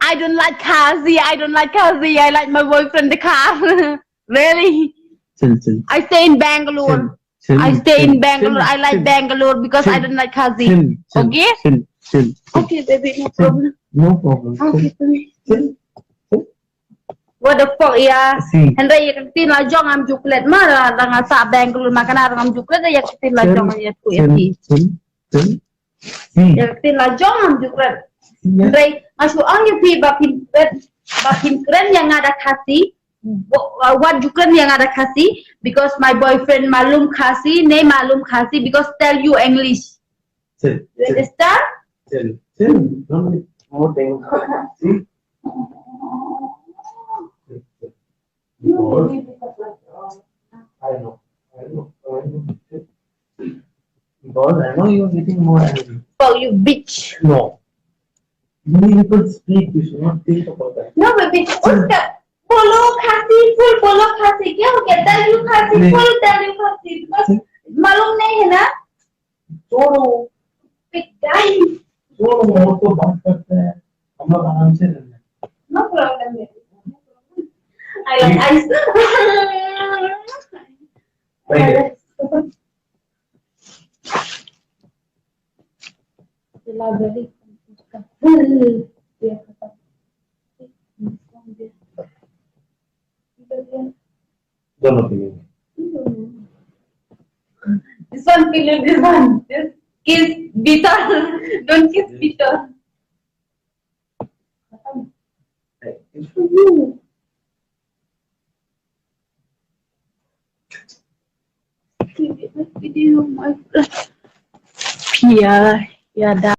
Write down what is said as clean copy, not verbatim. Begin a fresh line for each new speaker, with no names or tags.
I don't like Kazi. I don't like Kazi. I like my boyfriend, the car. Really?
Chill.
I stay in Bangalore.
Chill,
I stay in Bangalore.
chill,
I like
chill.
Bangalore because I don't like Kazi.
Chill.
Okay?
Chill.
Okay, baby, no problem.
No problem.
Okay, baby.
Chill.
What the fuck, ya?
See.
Henry, ya ketin lah jong am coklat mah, dengan sa Bangalore makan am coklat, ya ketin lah jong ya tu ya.
Chill.
Ya ketin lah jong am coklat. Henry, masuk angin pi bapin keren yang ada kasih. What coklat yang ada kasih? Because my boyfriend malum kasih, ne malum kasih because tell you English.
Chill.
You understand?
Chill. Don't more thing. See. I know. Because I know you're getting more angry.
Oh, you bitch.
No. You people speak, you should not think about that.
No, baby. Uska, polo khasi, full polo khasi. क्या हो गया? Tell you khasi, full tell you khasi. Because मालूम नहीं है ना?
छोड़ो
Big guy.
छोड़ो मोर तो बात करते हैं हम लोग आराम से रहना है.
No problem, baby. I like ice.
Right.
Library.
दोनों पीएंगे.
This one pillow, this one. Just kiss bitter. Don't kiss bitter.
It's for you.
Video, my friend. Yeah, dah.